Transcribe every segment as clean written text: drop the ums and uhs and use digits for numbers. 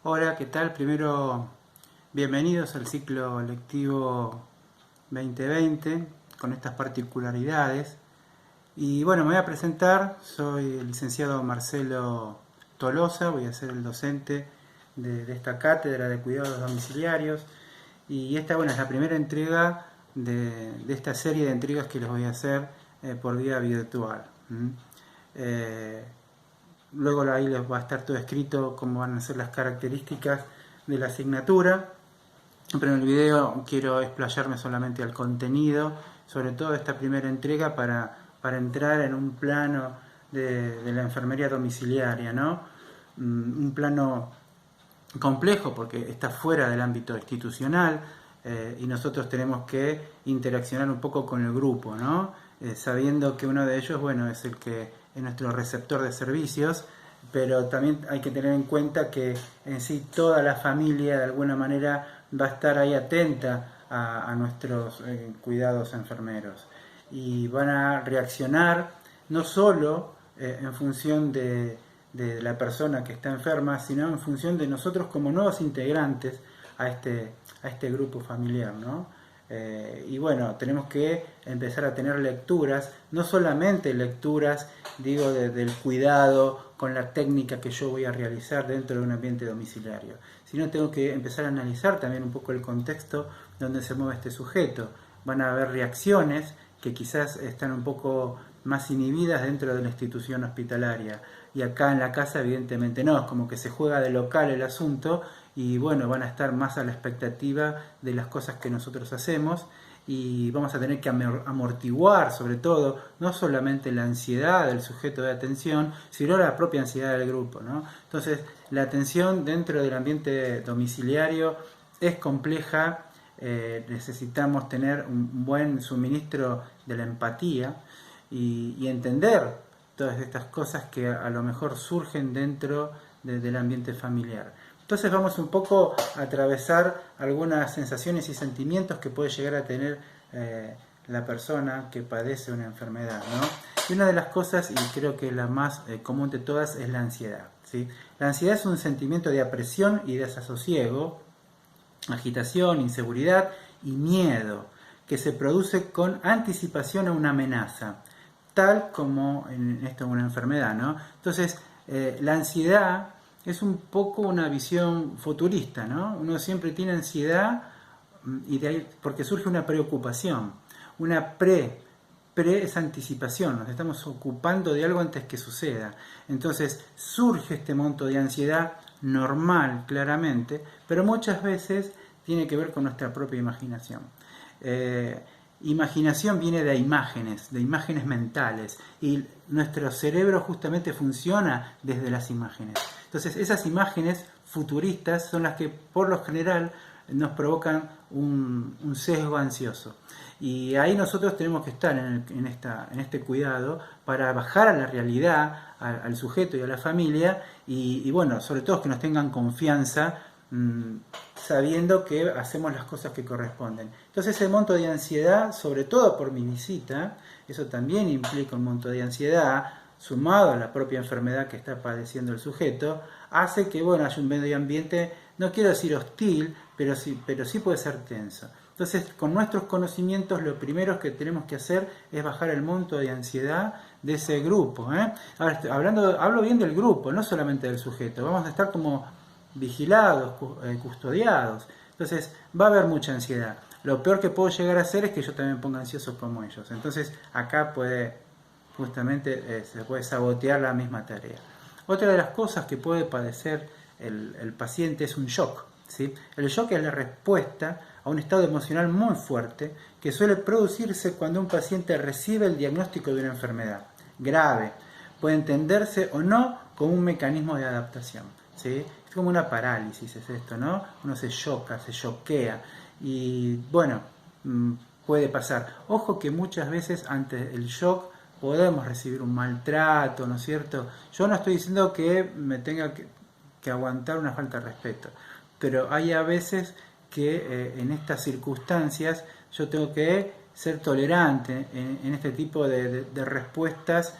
Hola, ¿qué tal? Primero, bienvenidos al ciclo lectivo 2020 con estas particularidades. Y bueno, me voy a presentar, soy el licenciado Marcelo Tolosa, voy a ser el docente de esta cátedra de cuidados domiciliarios. Y esta, bueno, es la primera entrega de esta serie de entregas que les voy a hacer por vía virtual. Eh, Luego ahí les va a estar todo escrito cómo van a ser las características de la asignatura, pero en el video quiero explayarme solamente al contenido, sobre todo esta primera entrega para entrar en un plano de la enfermería domiciliaria, ¿no? Un plano complejo porque está fuera del ámbito institucional y nosotros tenemos que interaccionar un poco con el grupo, ¿no? Sabiendo que uno de ellos, bueno, es el que es nuestro receptor de servicios, pero también hay que tener en cuenta que en sí toda la familia de alguna manera va a estar ahí atenta a nuestros cuidados enfermeros y van a reaccionar no solo en función de la persona que está enferma, sino en función de nosotros como nuevos integrantes a este grupo familiar, ¿no? Y bueno, tenemos que empezar a tener lecturas, no solamente lecturas, digo, del cuidado con la técnica que yo voy a realizar dentro de un ambiente domiciliario, sino tengo que empezar a analizar también un poco el contexto donde se mueve este sujeto. Van a haber reacciones que quizás están un poco más inhibidas dentro de la institución hospitalaria. Y acá en la casa evidentemente no, es como que se juega de local el asunto y bueno, van a estar más a la expectativa de las cosas que nosotros hacemos y vamos a tener que amortiguar sobre todo no solamente la ansiedad del sujeto de atención, sino la propia ansiedad del grupo, ¿no? Entonces, la atención dentro del ambiente domiciliario es compleja, necesitamos tener un buen suministro de la empatía y entender todas estas cosas que a lo mejor surgen dentro del ambiente familiar. Entonces vamos un poco a atravesar algunas sensaciones y sentimientos que puede llegar a tener la persona que padece una enfermedad, ¿no? Y una de las cosas, y creo que la más común de todas, es la ansiedad, ¿sí? La ansiedad es un sentimiento de apresión y desasosiego, agitación, inseguridad y miedo que se produce con anticipación a una amenaza, tal como en esto una enfermedad, ¿no? Entonces, la ansiedad es un poco una visión futurista, ¿no? Uno siempre tiene ansiedad y de ahí, porque surge una preocupación, una pre es anticipación, nos estamos ocupando de algo antes que suceda. Entonces surge este monto de ansiedad normal, claramente, pero muchas veces tiene que ver con nuestra propia imaginación. Imaginación viene de imágenes mentales, y nuestro cerebro justamente funciona desde las imágenes. Entonces esas imágenes futuristas son las que por lo general nos provocan un sesgo ansioso. Y ahí nosotros tenemos que estar en este cuidado para bajar a la realidad, al sujeto y a la familia, y bueno, sobre todo que nos tengan confianza, sabiendo que hacemos las cosas que corresponden. Entonces el monto de ansiedad, sobre todo por mi visita, eso también implica un monto de ansiedad, sumado a la propia enfermedad que está padeciendo el sujeto, hace que bueno, haya un medio ambiente, no quiero decir hostil, pero sí puede ser tenso. Entonces, con nuestros conocimientos, lo primero que tenemos que hacer es bajar el monto de ansiedad de ese grupo, ¿eh? Ahora, hablo bien del grupo, no solamente del sujeto. Vamos a estar como vigilados, custodiados. Entonces, va a haber mucha ansiedad. Lo peor que puedo llegar a hacer es que yo también me ponga ansioso como ellos. Entonces, acá justamente se puede sabotear la misma tarea. Otra de las cosas que puede padecer el paciente es un shock, ¿sí? El shock es la respuesta a un estado emocional muy fuerte que suele producirse cuando un paciente recibe el diagnóstico de una enfermedad grave. Puede entenderse o no como un mecanismo de adaptación, ¿sí? Es como una parálisis, es esto, ¿no? Uno se choca, se choquea y bueno, puede pasar. Ojo que muchas veces ante el shock podemos recibir un maltrato, ¿no es cierto? Yo no estoy diciendo que me tenga que aguantar una falta de respeto, pero hay a veces que en estas circunstancias yo tengo que ser tolerante en este tipo de respuestas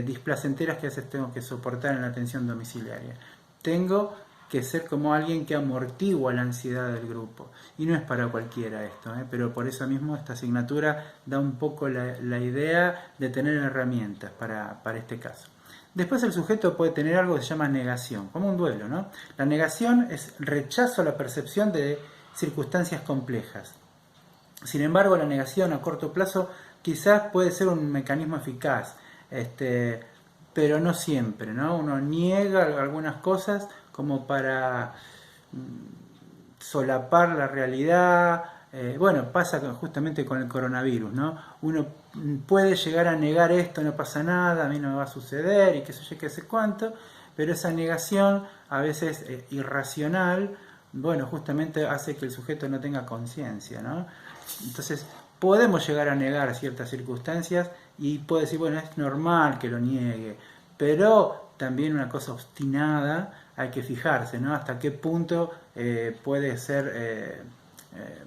displacenteras que a veces tengo que soportar en la atención domiciliaria. Tengo que ser como alguien que amortigua la ansiedad del grupo. Y no es para cualquiera esto, pero por eso mismo esta asignatura da un poco la idea de tener herramientas para este caso. Después el sujeto puede tener algo que se llama negación, como un duelo, ¿no? La negación es rechazo a la percepción de circunstancias complejas. Sin embargo, la negación a corto plazo quizás puede ser un mecanismo eficaz, pero no siempre, ¿no? Uno niega algunas cosas como para solapar la realidad. Bueno, pasa justamente con el coronavirus, ¿no? Uno puede llegar a negar esto, no pasa nada, a mí no me va a suceder y qué sé yo, qué sé cuánto, pero esa negación, a veces irracional, bueno, justamente hace que el sujeto no tenga conciencia, ¿no? Entonces, podemos llegar a negar ciertas circunstancias y puede decir, bueno, es normal que lo niegue, pero también una cosa obstinada, hay que fijarse, ¿no? Hasta qué punto puede ser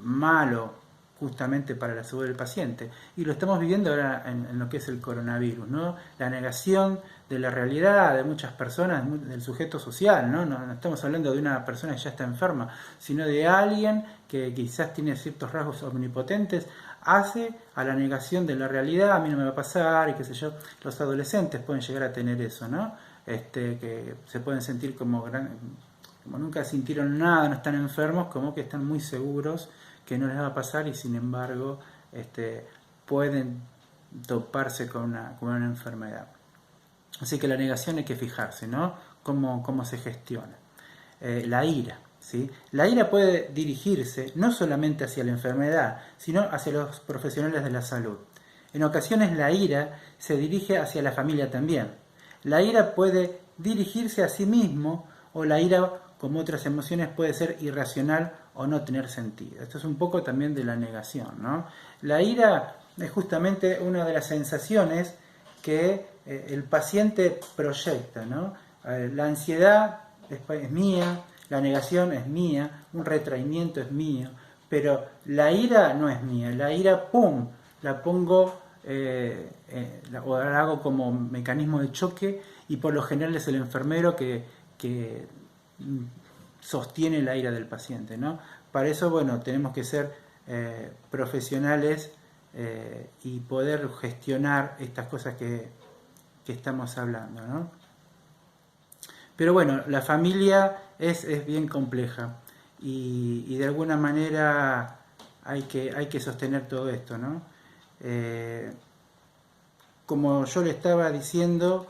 malo justamente para la salud del paciente. Y lo estamos viviendo ahora en lo que es el coronavirus, ¿no? La negación de la realidad de muchas personas, del sujeto social, ¿no? No estamos hablando de una persona que ya está enferma, sino de alguien que quizás tiene ciertos rasgos omnipotentes, hace a la negación de la realidad, a mí no me va a pasar, y qué sé yo. Los adolescentes pueden llegar a tener eso, ¿no? Que se pueden sentir como nunca sintieron nada, no están enfermos, como que están muy seguros que no les va a pasar y sin embargo pueden toparse con una enfermedad. Así que la negación hay que fijarse, ¿no? Cómo se gestiona. La ira, ¿sí? La ira puede dirigirse no solamente hacia la enfermedad, sino hacia los profesionales de la salud. En ocasiones la ira se dirige hacia la familia también. La ira puede dirigirse a sí mismo o la ira, como otras emociones, puede ser irracional o no tener sentido. Esto es un poco también de la negación, ¿no? La ira es justamente una de las sensaciones que el paciente proyecta, ¿no? La ansiedad es mía, la negación es mía, un retraimiento es mío, pero la ira no es mía. La ira, ¡pum!, la pongo o la hago como mecanismo de choque y por lo general es el enfermero que sostiene la ira del paciente, ¿no? Para eso, bueno, tenemos que ser profesionales y poder gestionar estas cosas que estamos hablando, ¿no? Pero bueno, la familia es bien compleja y de alguna manera hay que sostener todo esto, ¿no? Como yo le estaba diciendo,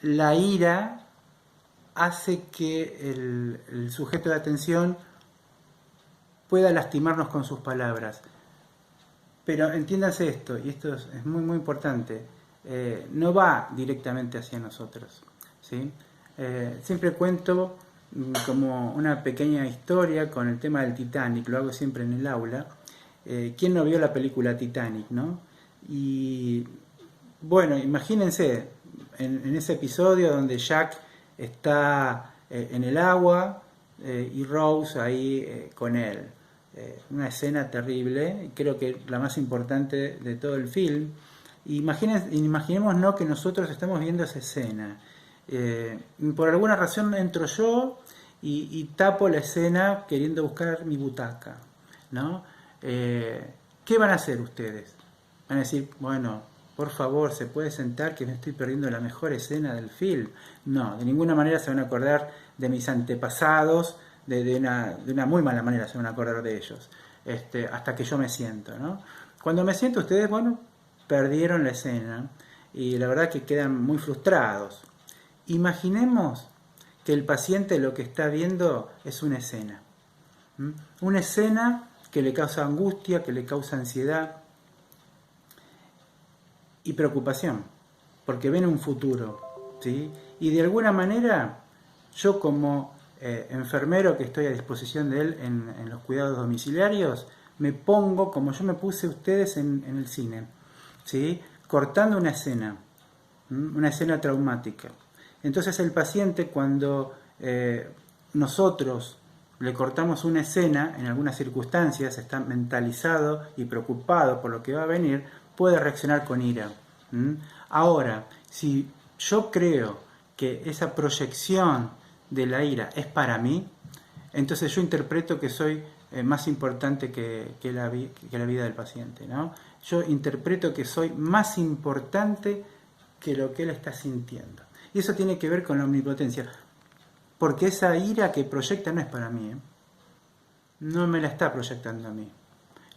la ira hace que el sujeto de atención pueda lastimarnos con sus palabras. Pero entiéndase esto, y esto es muy muy importante, no va directamente hacia nosotros, ¿sí? Siempre cuento como una pequeña historia con el tema del Titanic, lo hago siempre en el aula. ¿Quién no vio la película Titanic, no? Y bueno, imagínense en ese episodio donde Jack está en el agua y Rose ahí con él. Una escena terrible, creo que la más importante de todo el film. Imaginémonos que nosotros estamos viendo esa escena. Por alguna razón entro yo y tapo la escena queriendo buscar mi butaca, ¿no? ¿Qué van a hacer ustedes? Van a decir, bueno, por favor, ¿se puede sentar que me estoy perdiendo la mejor escena del film? No, de ninguna manera se van a acordar de mis antepasados, de una muy mala manera se van a acordar de ellos, hasta que yo me siento, ¿no? Cuando me siento, ustedes, bueno, perdieron la escena y la verdad que quedan muy frustrados. Imaginemos que el paciente lo que está viendo es una escena. Una escena que le causa angustia, que le causa ansiedad y preocupación, porque ven un futuro, ¿sí? Y de alguna manera, yo como enfermero que estoy a disposición de él en los cuidados domiciliarios, me pongo como yo me puse ustedes en el cine, ¿sí? Cortando una escena traumática. Entonces el paciente, cuando nosotros le cortamos una escena, en algunas circunstancias está mentalizado y preocupado por lo que va a venir, puede reaccionar con ira. Ahora, si yo creo que esa proyección de la ira es para mí, entonces yo interpreto que soy más importante que la vida del paciente, ¿no? Yo interpreto que soy más importante que lo que él está sintiendo. Y eso tiene que ver con la omnipotencia, porque esa ira que proyecta no es para mí, ¿eh? No me la está proyectando a mí,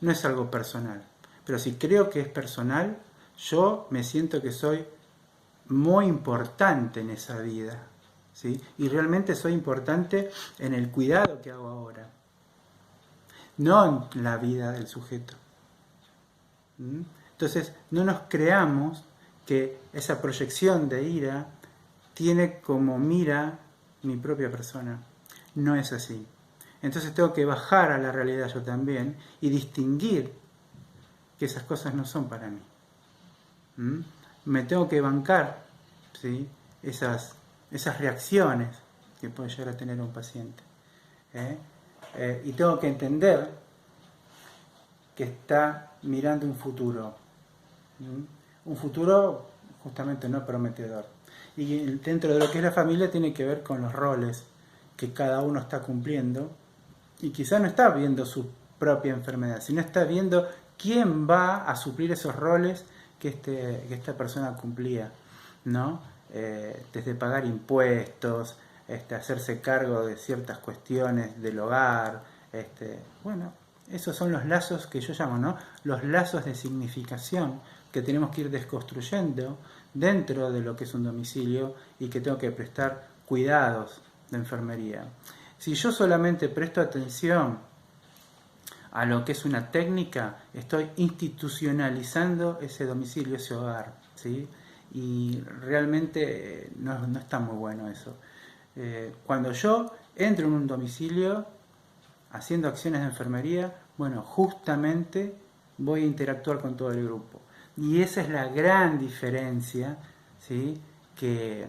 no es algo personal. Pero si creo que es personal, yo me siento que soy muy importante en esa vida, ¿sí? Y realmente soy importante en el cuidado que hago ahora, no en la vida del sujeto. Entonces, no nos creamos que esa proyección de ira tiene como mira mi propia persona. No es así. Entonces tengo que bajar a la realidad yo también y distinguir que esas cosas no son para mí. Me tengo que bancar, ¿sí? esas reacciones que puede llegar a tener un paciente. Y tengo que entender que está mirando un futuro. Un futuro justamente no prometedor. Y dentro de lo que es la familia tiene que ver con los roles que cada uno está cumpliendo, y quizá no está viendo su propia enfermedad, sino está viendo quién va a suplir esos roles que esta persona cumplía, ¿no? Desde pagar impuestos, hacerse cargo de ciertas cuestiones del hogar, bueno, esos son los lazos que yo llamo, ¿no? Los lazos de significación que tenemos que ir desconstruyendo dentro de lo que es un domicilio y que tengo que prestar cuidados de enfermería. Si yo solamente presto atención a lo que es una técnica, estoy institucionalizando ese domicilio, ese hogar, ¿sí? Y realmente no está muy bueno eso. Cuando yo entro en un domicilio haciendo acciones de enfermería, bueno, justamente voy a interactuar con todo el grupo. Y esa es la gran diferencia, ¿sí? que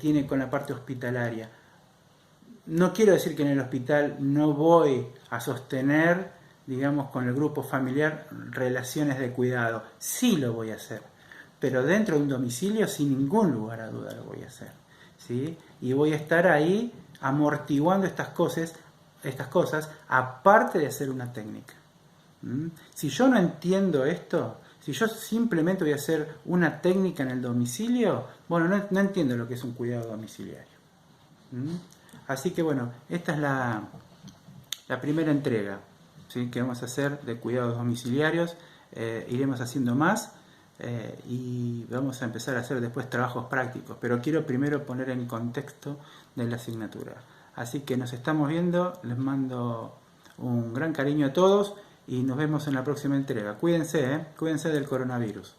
tiene con la parte hospitalaria. No quiero decir que en el hospital no voy a sostener, digamos, con el grupo familiar relaciones de cuidado. Sí lo voy a hacer, pero dentro de un domicilio sin ningún lugar a duda lo voy a hacer, ¿sí? Y voy a estar ahí amortiguando estas cosas aparte de hacer una técnica. Si yo no entiendo esto, si yo simplemente voy a hacer una técnica en el domicilio, bueno, no entiendo lo que es un cuidado domiciliario. Así que bueno, esta es la primera entrega, ¿sí? que vamos a hacer de cuidados domiciliarios. Iremos haciendo más y vamos a empezar a hacer después trabajos prácticos, pero quiero primero poner en contexto de la asignatura. Así que nos estamos viendo, les mando un gran cariño a todos y nos vemos en la próxima entrega. Cuídense, cuídense del coronavirus.